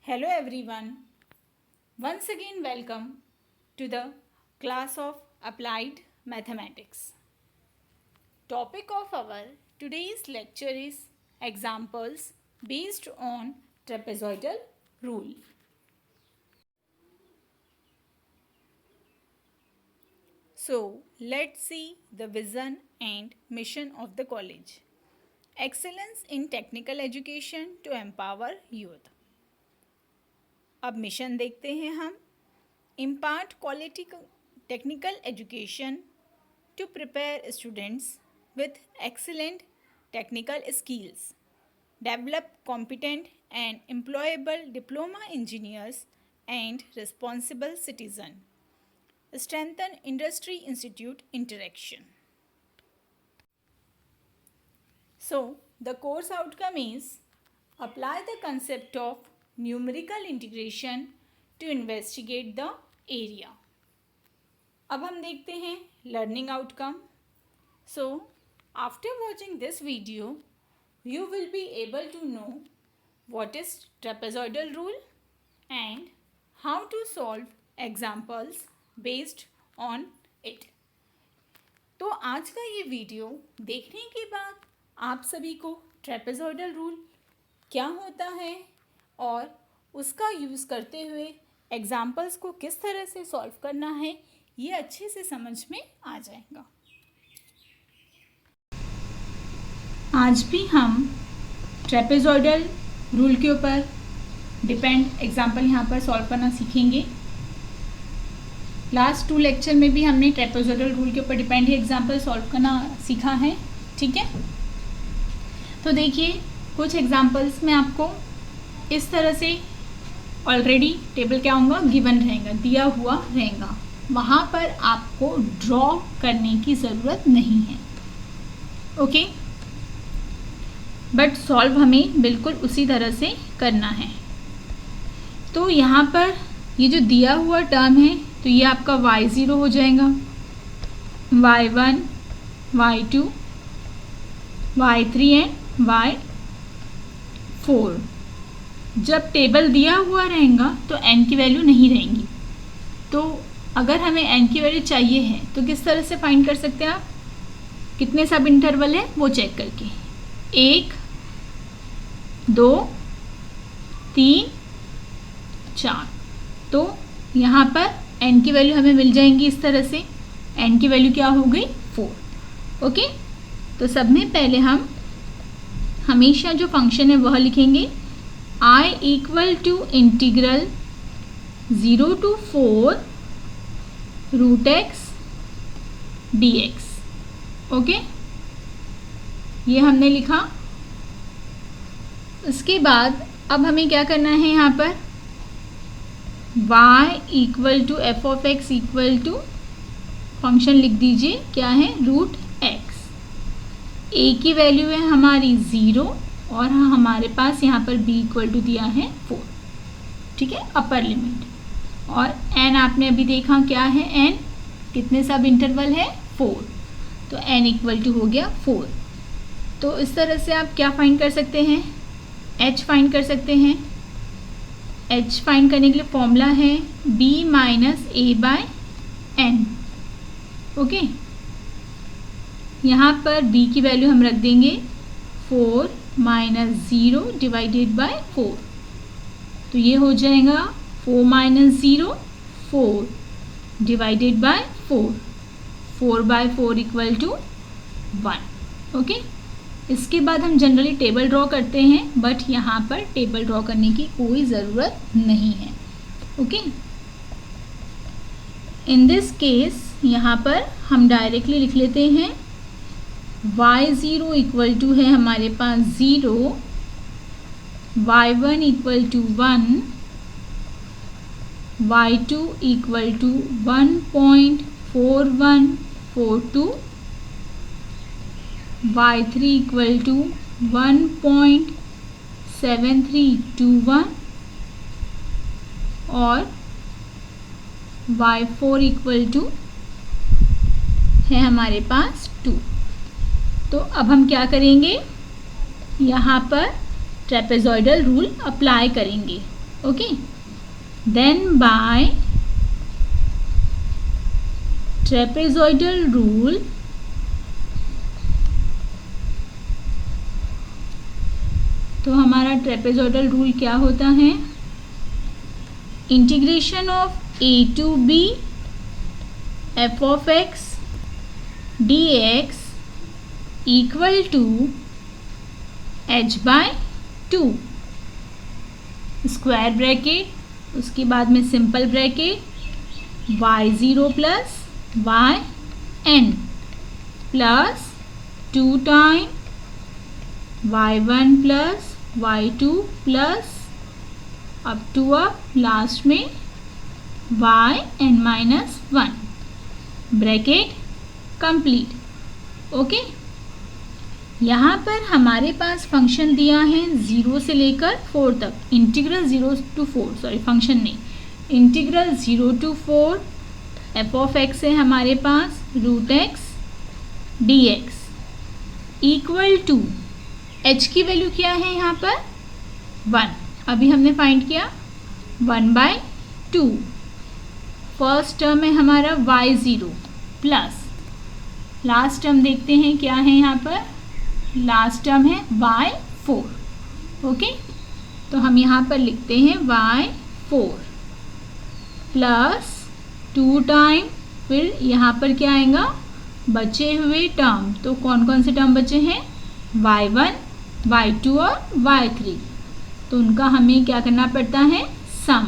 Hello everyone. Once again welcome to the class of Applied Mathematics. Topic of our today's lecture is examples based on trapezoidal rule. So let's see the vision and mission of the college. Excellence in technical education to empower youth. अब mission देखते हैं हम. Impart quality technical education to prepare students with excellent technical skills. Develop competent and employable diploma engineers and responsible citizen. Strengthen industry institute interaction. So, the course outcome is apply the concept of numerical integration to investigate the area. अब हम देखते हैं learning outcome. So, after watching this video, you will be able to know what is trapezoidal rule and how to solve examples based on it. तो आज का ये video देखने के बाद आप सभी को ट्रेपेजॉइडल रूल क्या होता है और उसका यूज़ करते हुए एग्जाम्पल्स को किस तरह से सॉल्व करना है ये अच्छे से समझ में आ जाएगा. आज भी हम ट्रेपेजॉइडल रूल के ऊपर डिपेंड एग्जाम्पल यहाँ पर सॉल्व करना सीखेंगे. लास्ट 2 लेक्चर में भी हमने ट्रेपेजॉइडल रूल के ऊपर डिपेंड ही एग्जाम्पल सॉल्व करना सीखा है. ठीक है, तो देखिए कुछ एग्जाम्पल्स में आपको इस तरह से ऑलरेडी टेबल क्या होगा, गिवन रहेगा, दिया हुआ रहेगा. वहाँ पर आपको ड्रॉ करने की ज़रूरत नहीं है. ओके, बट सॉल्व हमें बिल्कुल उसी तरह से करना है. तो यहाँ पर ये जो दिया हुआ टर्म है तो ये आपका y0 हो जाएगा, y1, y2, y3 and y4. जब टेबल दिया हुआ रहेगा तो n की वैल्यू नहीं रहेंगी. तो अगर हमें n की वैल्यू चाहिए है तो किस तरह से फाइंड कर सकते हैं आप, कितने सब इंटरवल है वो चेक करके 1, 2, 3, 4. तो यहाँ पर n की वैल्यू हमें मिल जाएंगी इस तरह से. n की वैल्यू क्या हो गई 4. ओके, तो सब में पहले हम हमेशा जो फंक्शन है वह लिखेंगे I equal to integral 0 to 4 root x dx. Okay, ये हमने लिखा. उसके बाद अब हमें क्या करना है, यहाँ पर y equal to f of x equal to function लिख दीजिए क्या है, रूट एक्स. a की वैल्यू है हमारी 0 और हमारे पास यहाँ पर b इक्वल टू दिया है 4. ठीक है, अपर लिमिट. और n आपने अभी देखा क्या है, n कितने सब इंटरवल है 4. तो n इक्वल टू हो गया 4. तो इस तरह से आप क्या फाइंड कर सकते हैं, h फाइंड कर सकते हैं. h फाइंड करने के लिए फॉर्मूला है b minus a by n. Okay, यहाँ पर b की वैल्यू हम रख देंगे 4 माइनस 0 डिवाइडेड बाय 4. तो ये हो जाएगा 4 minus 0 4 divided by 4. 4 by 4 equal to 1. Okay, इसके बाद हम जनरली टेबल ड्रॉ करते हैं, बट यहाँ पर टेबल ड्रॉ करने की कोई ज़रूरत नहीं है. ओके, इन दिस केस यहाँ पर हम डायरेक्टली लिख लेते हैं y0 इक्वल टू है हमारे पास 0, y1 equal to 1, y2 equal to 1.4142, y3 equal to 1.7321 और y4 इक्वल टू है हमारे पास 2. तो अब हम क्या करेंगे, यहाँ पर ट्रेपेजॉइडल रूल अप्लाई करेंगे. Okay, then by trapezoidal rule तो हमारा ट्रेपेजॉइडल रूल क्या होता है, integration of a to b f of x dx equal to h by 2 square bracket, उसके बाद में simple bracket y0 plus y n plus 2 time y1 plus y2 plus up to last में yn minus 1 bracket complete. Okay, यहाँ पर हमारे पास function दिया है 0 से लेकर 4 तक, इंटीग्रल 0 to 4, सॉरी फंक्शन नहीं, integral 0 to 4 f of x है हमारे पास root x dx equal to h की वैल्यू क्या है यहाँ पर 1, अभी हमने फाइंड किया 1/2। फर्स्ट टर्म है हमारा y0 प्लस लास्ट टर्म देखते हैं क्या है यहाँ पर, लास्ट टर्म है y4। ओके, तो हम यहाँ पर लिखते हैं y4 प्लस 2 टाइम, फिर यहाँ पर क्या आएगा बचे हुए टर्म, तो कौन कौन से टर्म बचे हैं y1 y2 और y3, तो उनका हमें क्या करना पड़ता है सम,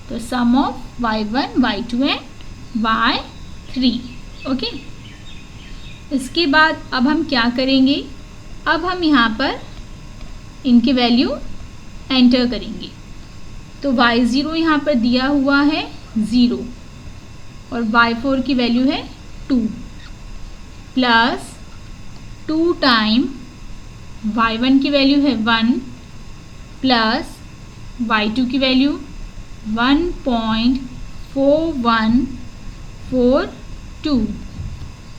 तो सम of y1 y2 and y3। Okay, इसके बाद अब हम क्या करेंगे, अब हम यहाँ पर इनकी वैल्यू एंटर करेंगे, तो y0 यहाँ पर दिया हुआ है 0 और y4 की वैल्यू है 2 प्लस 2 टाइम y1 की वैल्यू है 1 प्लस y2 की वैल्यू 1.4142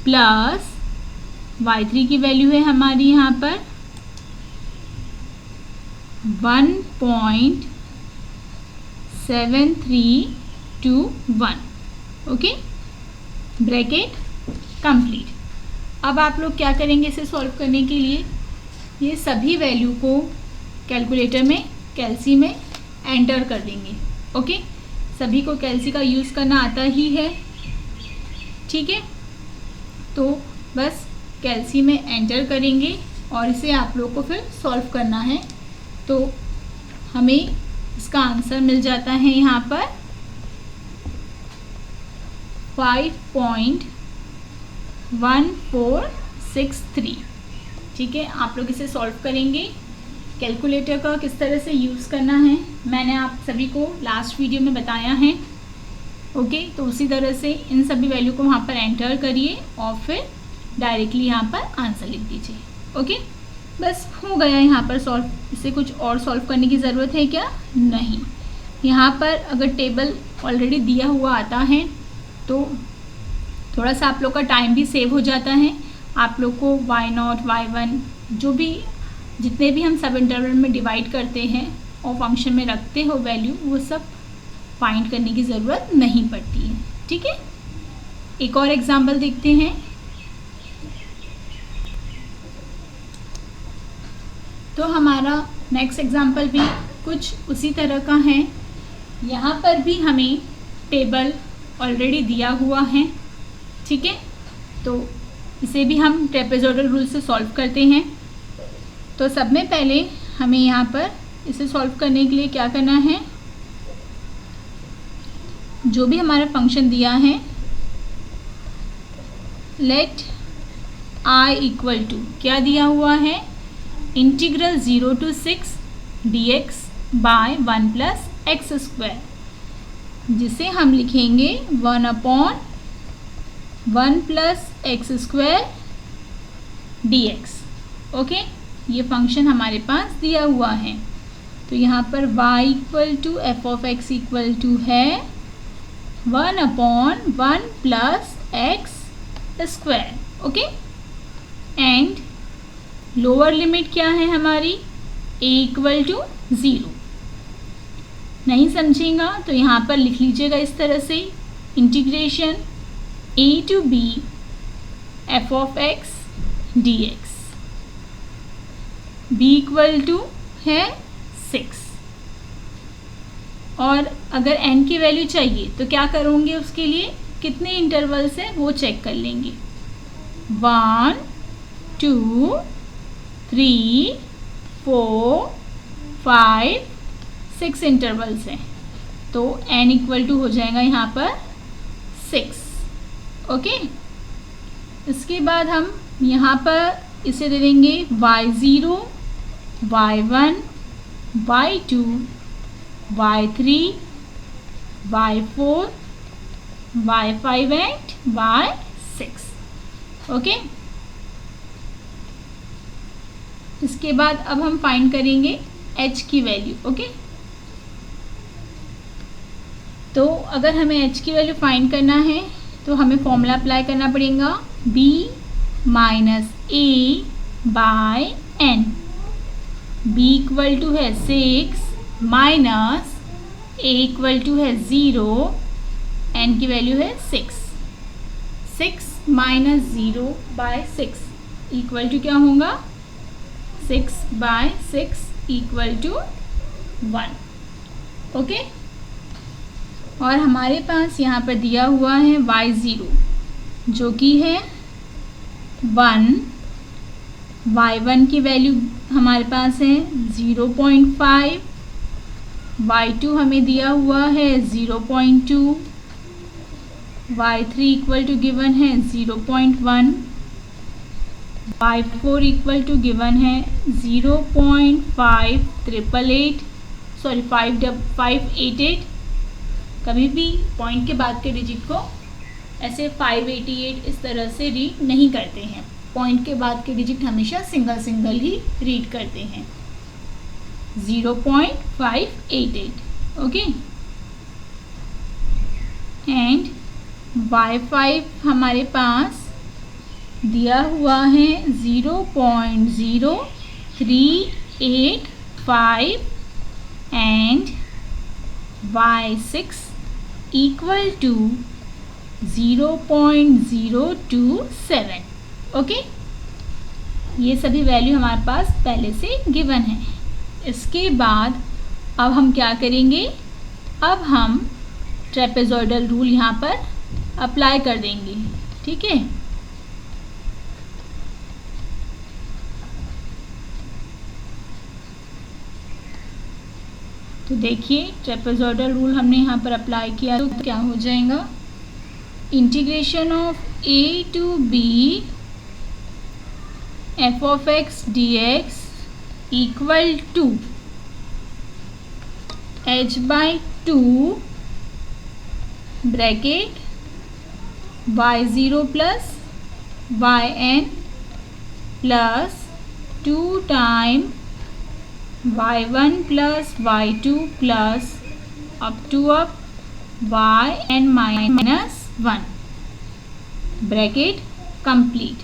प्लस y3 की वैल्यू है हमारी यहाँ पर 1.7321। Okay, bracket complete. अब आप लोग क्या करेंगे इसे सॉल्व करने के लिए, ये सभी वैल्यू को कैलकुलेटर में कैल्सी में एंटर कर देंगे। ओके, सभी को कैल्सी का यूज़ करना आता ही है, ठीक है, तो बस कैल्सी में एंटर करेंगे और इसे आप लोग को फिर सॉल्व करना है, तो हमें इसका आंसर मिल जाता है यहाँ पर 5.1463। ठीक है, आप लोग इसे सॉल्व करेंगे। कैलकुलेटर का किस तरह से यूज़ करना है मैंने आप सभी को लास्ट वीडियो में बताया है। ओके, तो उसी तरह से इन सभी वैल्यू को वहाँ पर एंटर करिए और फिर डायरेक्टली यहाँ पर आंसर लिख दीजिए। ओके, बस हो गया यहाँ पर सॉल्व। इसे कुछ और सॉल्व करने की ज़रूरत है क्या? नहीं। यहाँ पर अगर टेबल ऑलरेडी दिया हुआ आता है तो थोड़ा सा आप लोग का टाइम भी सेव हो जाता है। आप लोग को y0, y1 जो भी जितने भी हम सब इंटरवल में डिवाइड करते हैं और फंक्शन में रखते हो वैल्यू, वो सब फाइंड करने की ज़रूरत नहीं पड़ती है। ठीक है, एक और एग्जांपल देखते हैं। तो हमारा नेक्स्ट एग्जांपल भी कुछ उसी तरह का है। यहाँ पर भी हमें टेबल ऑलरेडी दिया हुआ है। ठीक है, तो इसे भी हम ट्रेपेजॉइडल रूल से सॉल्व करते हैं। तो सब में पहले हमें यहाँ पर इसे सॉल्व करने के लिए क्या करना है, जो भी हमारा फंक्शन दिया है लेट i इक्वल टू क्या दिया हुआ है, integral 0 to 6 dx by 1 plus x square, जिसे हम लिखेंगे 1/1 plus x square dx। Okay, ये फंक्शन हमारे पास दिया हुआ है। तो यहाँ पर y equal to f of x equal to है 1/1 plus x square. Okay, and lower limit क्या है हमारी, a इक्वल टू 0। नहीं समझेगा तो यहाँ पर लिख लीजिएगा इस तरह से, integration a to b f of x dx, b equal to है 6। और अगर n की वैल्यू चाहिए तो क्या करोगे, उसके लिए कितने इंटरवल्स हैं वो चेक कर लेंगे। 1 2 3 4 5 6 इंटरवल्स हैं, तो n इक्वल टू हो जाएगा यहाँ पर 6। ओके, इसके बाद हम यहाँ पर इसे दे देंगे y0 y1 y2 y3 y4 y5 and y6। Okay, इसके बाद अब हम फाइंड करेंगे h की वैल्यू। ओके, तो अगर हमें h की वैल्यू फाइंड करना है तो हमें फॉर्मूला अप्लाई करना पड़ेगा b minus a by n। b equal to है 6 माइनस a इक्वल टू है 0, n की वैल्यू है 6। 6 माइनस 0 बाय 6 इक्वल टू क्या होगा, 6 बाय 6 इक्वल टू 1। ओके, और हमारे पास यहाँ पर दिया हुआ है y0 जो कि है 1, y1 की वैल्यू हमारे पास है 0.5, y2 हमें दिया हुआ है 0.2, y3 इक्वल टू गिवन है 0.1, y4 इक्वल टू गिवन है 588। कभी भी पॉइंट के बाद के डिजिट को ऐसे 588 इस तरह से रीड नहीं करते हैं, पॉइंट के बाद के डिजिट हमेशा सिंगल सिंगल ही रीड करते हैं, 0.588। ओके, एंड y5 हमारे पास दिया हुआ है 0.0385 and y6 equal to 0.027। Okay, ये सभी वैल्यू हमारे पास पहले से गिवन है। इसके बाद अब हम क्या करेंगे, अब हम ट्रेपेजॉइडल रूल यहाँ पर अप्लाई कर देंगे। ठीक है, तो देखिए ट्रेपेजॉइडल रूल हमने यहाँ पर अप्लाई किया तो क्या हो जाएगा, integration of a to b f of x dx equal to h by 2 bracket y0 plus yn plus 2 time y1 plus y2 plus up to up yn minus 1 bracket complete.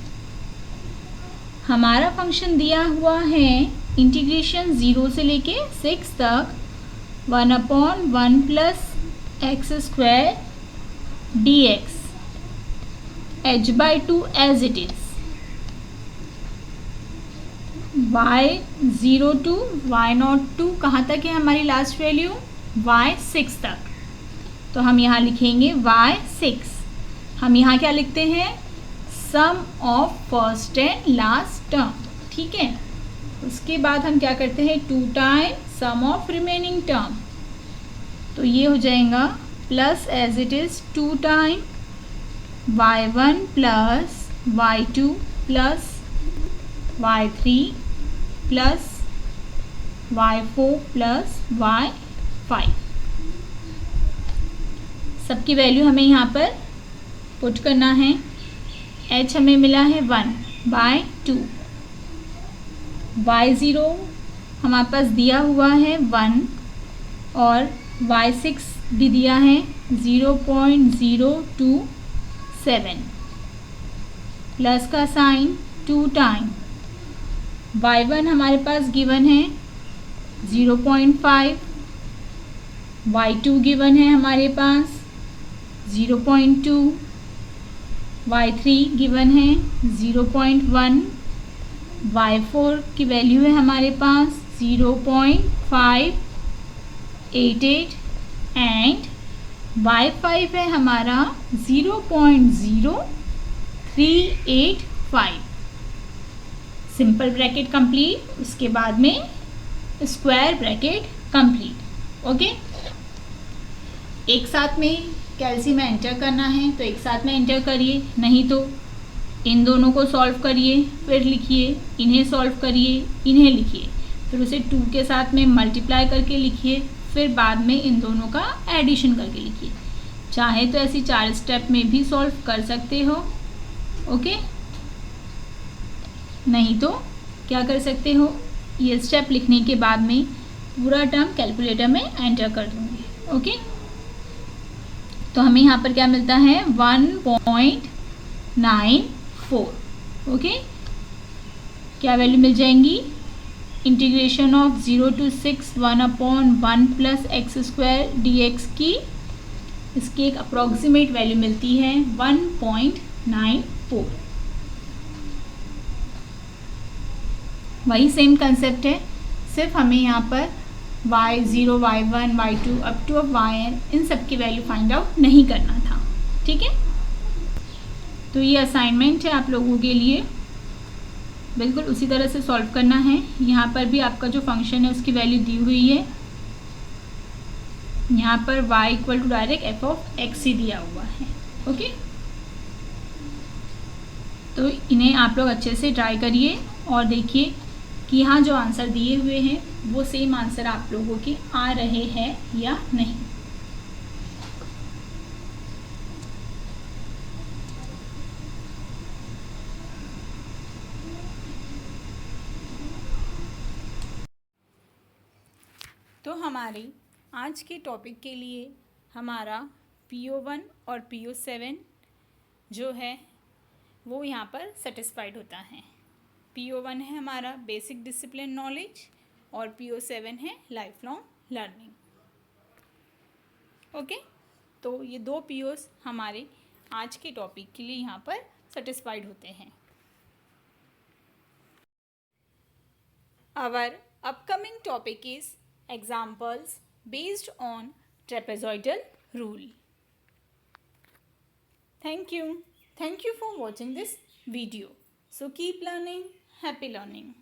हमारा function दिया हुआ है integration 0 से लेके 6 तक 1/1 plus x square dx h by 2 as it is, y0 to y02 कहाँ तक है हमारी लास्ट वैल्यू, y6 तक। तो हम यहाँ लिखेंगे y6। हम यहाँ क्या लिखते हैं, sum of first and last term. ठीक है, उसके बाद हम क्या करते हैं, 2 time sum of remaining term, तो ये हो जाएगा plus as it is 2 time y1 plus y2 plus y3 plus y4 plus y5। सबकी वैल्यू हमें यहाँ पर पुट करना है। h हमें मिला है 1/2, y0 हमारे पास दिया हुआ है 1 और y6 भी दिया है 0.027 प्लस का साइन 2 टाइम y1 हमारे पास गिवन है 0.5, y2 गिवन है हमारे पास 0.2, y3 गिवन है 0.1, y4 की वैल्यू है हमारे पास 0.588 एंड y5 है हमारा 0.0385। सिंपल ब्रैकेट कंप्लीट, उसके बाद में स्क्वायर ब्रैकेट कंप्लीट। ओके, एक साथ में कैल्सी में एंटर करना है तो एक साथ में एंटर करिए, नहीं तो इन दोनों को सॉल्व करिए फिर लिखिए, इन्हें सॉल्व करिए इन्हें लिखिए, फिर उसे 2 के साथ में मल्टीप्लाई करके लिखिए, फिर बाद में इन दोनों का एडिशन करके लिखिए। चाहे तो ऐसी 4 स्टेप में भी सॉल्व कर सकते हो। ओके, नहीं तो क्या कर सकते हो, ये स्टेप लिखने के बाद में पूरा टर्म कैलकुलेटर में एंटर कर दूँगी। ओके, तो हमें यहाँ पर क्या मिलता है 1.94। ओके, क्या वैल्यू मिल जाएंगी, integration of 0 to 6 1/1 + x² dx की इसकी एक अप्रॉक्सीमेट वैल्यू मिलती है 1.94। वही सेम कंसेप्ट है, सिर्फ हमें यहाँ पर y0, y1, y2 up to yn इन सब की वैल्यू फाइंड आउट नहीं करना था। ठीक है, तो ये असाइनमेंट है आप लोगों के लिए, बिल्कुल उसी तरह से सॉल्व करना है। यहाँ पर भी आपका जो फंक्शन है उसकी वैल्यू दी हुई है, यहाँ पर y = डायरेक्ट f(x) ही दिया हुआ है। ओके, तो इन्हें आप लोग अच्छे से ट्राई करिए और देखिए कि यहाँ जो आंसर दिए हुए हैं वो सेम आंसर आप लोगों के आ रहे हैं या नहीं। तो हमारी आज के टॉपिक के लिए हमारा PO1 और PO7 जो है वो यहाँ पर सेटिस्फाइड होता है। PO1 है हमारा बेसिक डिसिप्लिन नॉलेज और PO7 है लाइफ लॉन्ग लर्निंग। ओके, तो ये 2 POs हमारे आज के टॉपिक के लिए यहाँ पर सेटिस्फाइड होते हैं। Our upcoming topic is examples based on trapezoidal rule. Thank you for watching this video. So keep learning, happy learning.